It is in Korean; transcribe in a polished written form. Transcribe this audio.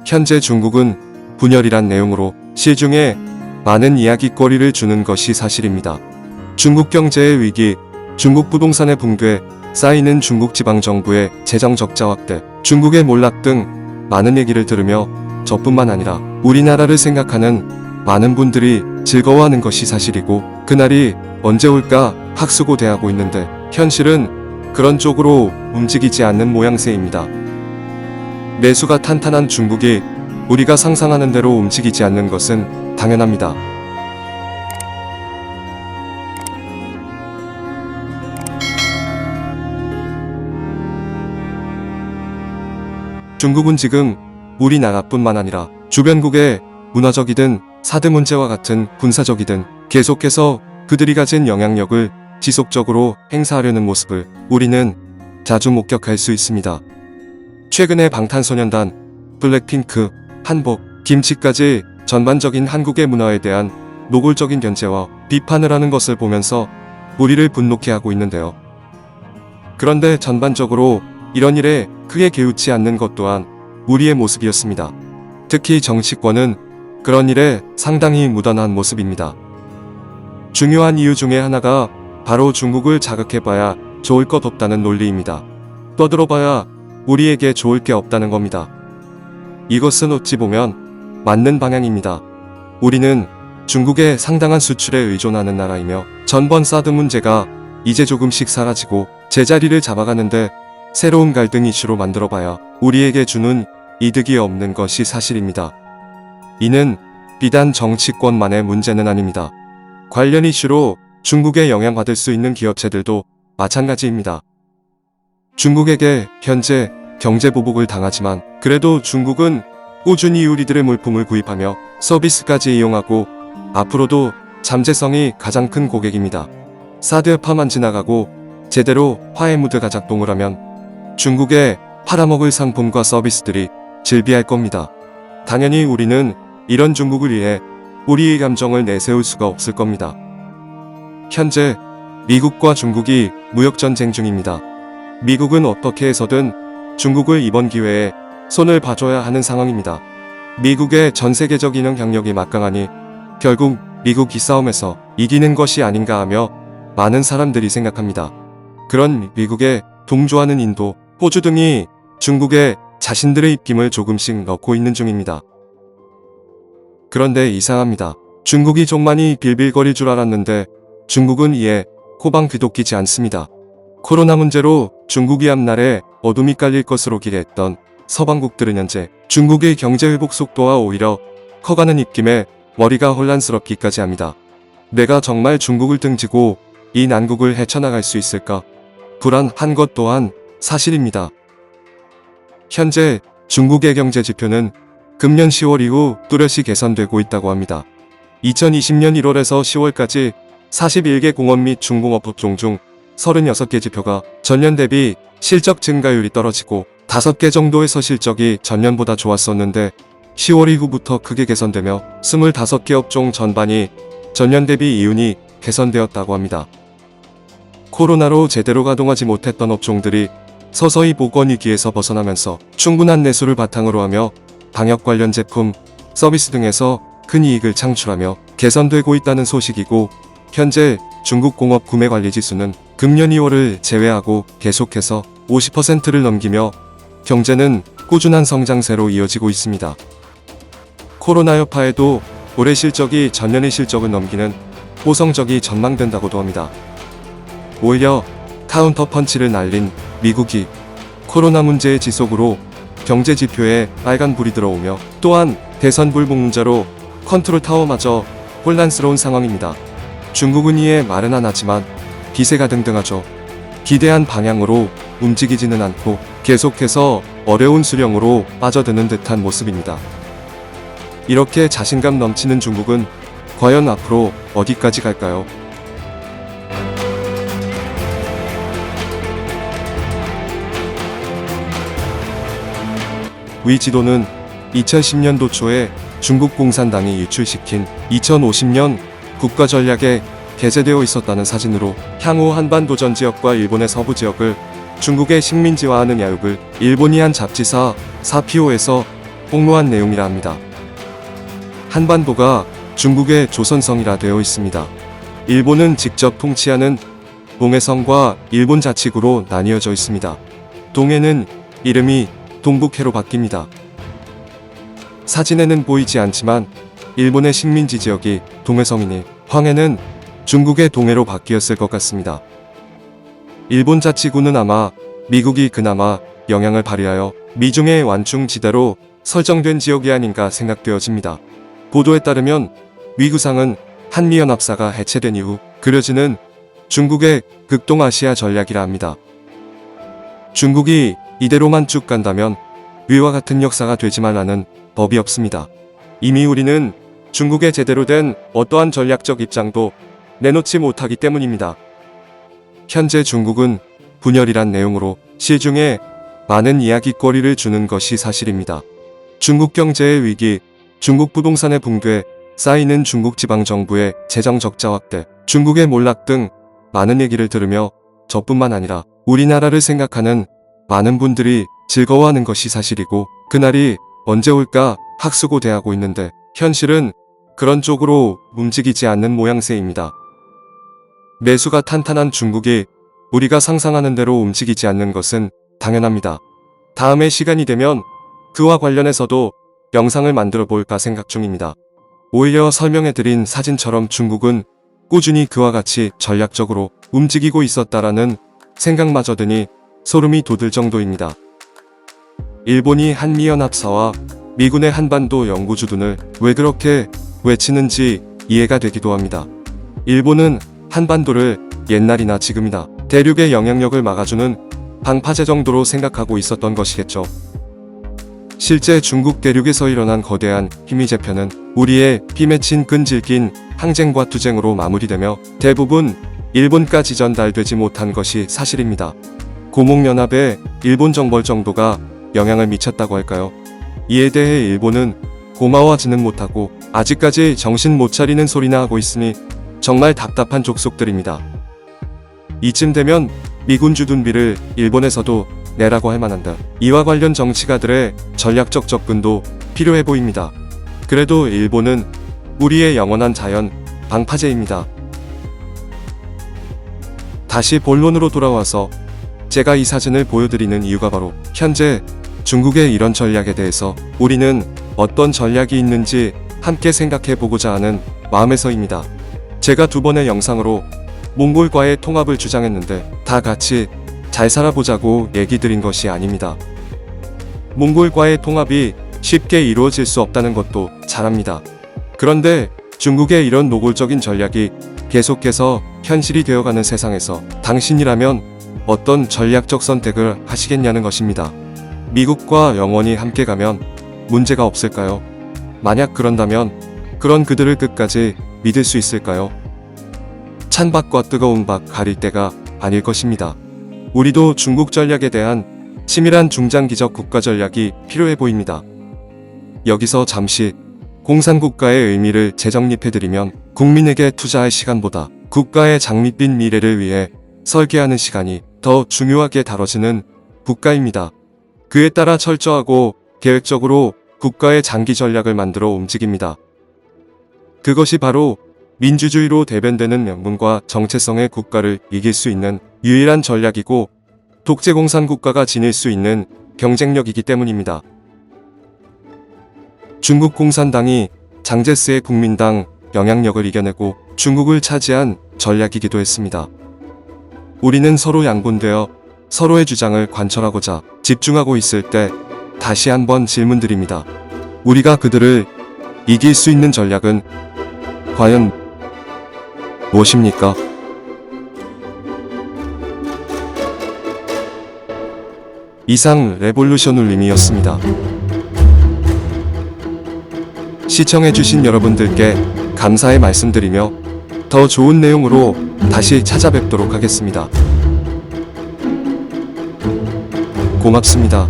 현재 중국은 분열이란 내용으로 시중에 많은 이야깃거리를 주는 것이 사실입니다. 중국 경제의 위기, 중국 부동산의 붕괴, 쌓이는 중국 지방정부의 재정 적자 확대, 중국의 몰락 등 많은 얘기를 들으며 저뿐만 아니라 우리나라를 생각하는 많은 분들이 즐거워하는 것이 사실이고, 그날이 언제 올까 학수고대하고 있는데 현실은 그런 쪽으로 움직이지 않는 모양새입니다. 내수가 탄탄한 중국이 우리가 상상하는 대로 움직이지 않는 것은 당연합니다. 중국은 지금 우리나라뿐만 아니라 주변국의 문화적이든 사드 문제와 같은 군사적이든 계속해서 그들이 가진 영향력을 지속적으로 행사하려는 모습을 우리는 자주 목격할 수 있습니다. 최근에 방탄소년단, 블랙핑크, 한복, 김치까지 전반적인 한국의 문화에 대한 노골적인 견제와 비판을 하는 것을 보면서 우리를 분노케 하고 있는데요. 그런데 전반적으로 이런 일에 크게 개의치 않는 것 또한 우리의 모습이었습니다. 특히 정치권은 그런 일에 상당히 무던한 모습입니다. 중요한 이유 중에 하나가 바로 중국을 자극해봐야 좋을 것 없다는 논리입니다. 떠들어봐야 우리에게 좋을 게 없다는 겁니다. 이것은 어찌 보면 맞는 방향입니다. 우리는 중국의 상당한 수출에 의존하는 나라이며 전번 사드 문제가 이제 조금씩 사라지고 제자리를 잡아가는데 새로운 갈등 이슈로 만들어봐야 우리에게 주는 이득이 없는 것이 사실입니다. 이는 비단 정치권만의 문제는 아닙니다. 관련 이슈로 중국에 영향받을 수 있는 기업체들도 마찬가지입니다. 중국에게 현재 경제보복을 당하지만 그래도 중국은 꾸준히 우리들의 물품을 구입하며 서비스까지 이용하고 앞으로도 잠재성이 가장 큰 고객입니다. 사드 여파만 지나가고 제대로 화해 무드가 작동을 하면 중국의 팔아먹을 상품과 서비스들이 즐비할 겁니다. 당연히 우리는 이런 중국을 위해 우리의 감정을 내세울 수가 없을 겁니다. 현재 미국과 중국이 무역전쟁 중입니다. 미국은 어떻게 해서든 중국을 이번 기회에 손을 봐줘야 하는 상황입니다. 미국의 전세계적 영향력이 막강하니 결국 미국 이 싸움에서 이기는 것이 아닌가 하며 많은 사람들이 생각합니다. 그런 미국에 동조하는 인도, 호주 등이 중국에 자신들의 입김을 조금씩 넣고 있는 중입니다. 그런데 이상합니다. 중국이 좀 많이 빌빌거릴 줄 알았는데 중국은 이에 코방 귀독기지 않습니다. 코로나 문제로 중국이 앞날에 어둠이 깔릴 것으로 기대했던 서방국들은 현재 중국의 경제 회복 속도와 오히려 커가는 입김에 머리가 혼란스럽기까지 합니다. 내가 정말 중국을 등지고 이 난국을 헤쳐나갈 수 있을까? 불안한 것 또한 사실입니다. 현재 중국의 경제 지표는 금년 10월 이후 뚜렷이 개선되고 있다고 합니다. 2020년 1월에서 10월까지 41개 공업 및 중공업 업종 중 36개 지표가 전년 대비 실적 증가율이 떨어지고 5개 정도에서 실적이 전년보다 좋았었는데 10월 이후부터 크게 개선되며 25개 업종 전반이 전년 대비 이윤이 개선되었다고 합니다. 코로나로 제대로 가동하지 못했던 업종들이 서서히 복원 위기에서 벗어나면서 충분한 내수를 바탕으로 하며 방역 관련 제품, 서비스 등에서 큰 이익을 창출하며 개선되고 있다는 소식이고, 현재 중국 공업 구매 관리 지수는 금년 2월을 제외하고 계속해서 50%를 넘기며 경제는 꾸준한 성장세로 이어지고 있습니다. 코로나 여파에도 올해 실적이 전년의 실적을 넘기는 호성적이 전망된다고도 합니다. 오히려 카운터 펀치를 날린 미국이 코로나 문제의 지속으로 경제 지표에 빨간불이 들어오며 또한 대선 불복 문제로 컨트롤 타워마저 혼란스러운 상황입니다. 중국은 이에 말은 안 하지만 기세가 등등하죠. 기대한 방향으로 움직이지는 않고 계속해서 어려운 수령으로 빠져드는 듯한 모습입니다. 이렇게 자신감 넘치는 중국은 과연 앞으로 어디까지 갈까요? 위 지도는 2010년도 초에 중국 공산당이 유출시킨 2050년 국가전략에 게재되어 있었다는 사진으로 향후 한반도 전 지역과 일본의 서부 지역을 중국의 식민지화하는 야욕을 일본이 한 잡지사 사피오에서 폭로한 내용이라 합니다. 한반도가 중국의 조선성이라 되어 있습니다. 일본은 직접 통치하는 동해성과 일본 자치구로 나뉘어져 있습니다. 동해는 이름이 동북해로 바뀝니다. 사진에는 보이지 않지만 일본의 식민지 지역이 동해성이니 황해는 중국의 동해로 바뀌었을 것 같습니다. 일본 자치구는 아마 미국이 그나마 영향을 발휘하여 미중의 완충지대로 설정된 지역이 아닌가 생각되어집니다. 보도에 따르면 위구상은 한미연합사가 해체된 이후 그려지는 중국의 극동아시아 전략이라 합니다. 중국이 이대로만 쭉 간다면 위와 같은 역사가 되지 말라는 법이 없습니다. 이미 우리는 중국의 제대로 된 어떠한 전략적 입장도 내놓지 못하기 때문입니다. 현재 중국은 분열이란 내용으로 시중에 많은 이야기거리를 주는 것이 사실입니다. 중국 경제의 위기, 중국 부동산의 붕괴, 쌓이는 중국 지방정부의 재정 적자 확대, 중국의 몰락 등 많은 얘기를 들으며 저뿐만 아니라 우리나라를 생각하는 많은 분들이 즐거워하는 것이 사실이고 그날이 언제 올까 학수고대하고 있는데 현실은 그런 쪽으로 움직이지 않는 모양새입니다. 내수가 탄탄한 중국이 우리가 상상하는 대로 움직이지 않는 것은 당연합니다. 다음에 시간이 되면 그와 관련해서도 영상을 만들어 볼까 생각 중입니다. 오히려 설명해드린 사진처럼 중국은 꾸준히 그와 같이 전략적으로 움직이고 있었다라는 생각마저 드니 소름이 돋을 정도입니다. 일본이 한미연합사와 미군의 한반도 영구주둔을 왜 그렇게 외치는지 이해가 되기도 합니다. 일본은 한반도를 옛날이나 지금이나 대륙의 영향력을 막아주는 방파제 정도로 생각하고 있었던 것이겠죠. 실제 중국 대륙에서 일어난 거대한 힘의 재편은 우리의 피 맺힌 끈질긴 항쟁과 투쟁으로 마무리되며 대부분 일본까지 전달되지 못한 것이 사실입니다. 고목연합에 일본 정벌 정도가 영향을 미쳤다고 할까요? 이에 대해 일본은 고마워하지는 못하고 아직까지 정신 못 차리는 소리나 하고 있으니 정말 답답한 족속들입니다. 이쯤 되면 미군 주둔비를 일본에서도 내라고 할 만한다. 이와 관련 정치가들의 전략적 접근도 필요해 보입니다. 그래도 일본은 우리의 영원한 자연 방파제입니다. 다시 본론으로 돌아와서 제가 이 사진을 보여드리는 이유가 바로 현재 중국의 이런 전략에 대해서 우리는 어떤 전략이 있는지 함께 생각해 보고자 하는 마음에서입니다. 제가 2번의 영상으로 몽골과의 통합을 주장했는데 다 같이 잘 살아보자고 얘기 드린 것이 아닙니다. 몽골과의 통합이 쉽게 이루어질 수 없다는 것도 잘 압니다. 그런데 중국의 이런 노골적인 전략이 계속해서 현실이 되어가는 세상에서 당신이라면 어떤 전략적 선택을 하시겠냐는 것입니다. 미국과 영원히 함께 가면 문제가 없을까요? 만약 그런다면 그런 그들을 끝까지 믿을 수 있을까요? 찬밥과 뜨거운 밥 가릴 때가 아닐 것입니다. 우리도 중국 전략에 대한 치밀한 중장기적 국가 전략이 필요해 보입니다. 여기서 잠시 공산국가의 의미를 재정립해드리면 국민에게 투자할 시간보다 국가의 장밋빛 미래를 위해 설계하는 시간이 더 중요하게 다뤄지는 국가입니다. 그에 따라 철저하고 계획적으로 국가의 장기 전략을 만들어 움직입니다. 그것이 바로 민주주의로 대변되는 명분과 정체성의 국가를 이길 수 있는 유일한 전략이고 독재공산국가가 지닐 수 있는 경쟁력이기 때문입니다. 중국 공산당이 장제스의 국민당 영향력을 이겨내고 중국을 차지한 전략이기도 했습니다. 우리는 서로 양분되어 서로의 주장을 관철하고자 집중하고 있을 때 다시 한번 질문드립니다. 우리가 그들을 이길 수 있는 전략은 과연 무엇입니까? 이상 레볼루션 울림이었습니다. 시청해주신 여러분들께 감사의 말씀드리며 더 좋은 내용으로 다시 찾아뵙도록 하겠습니다. 고맙습니다.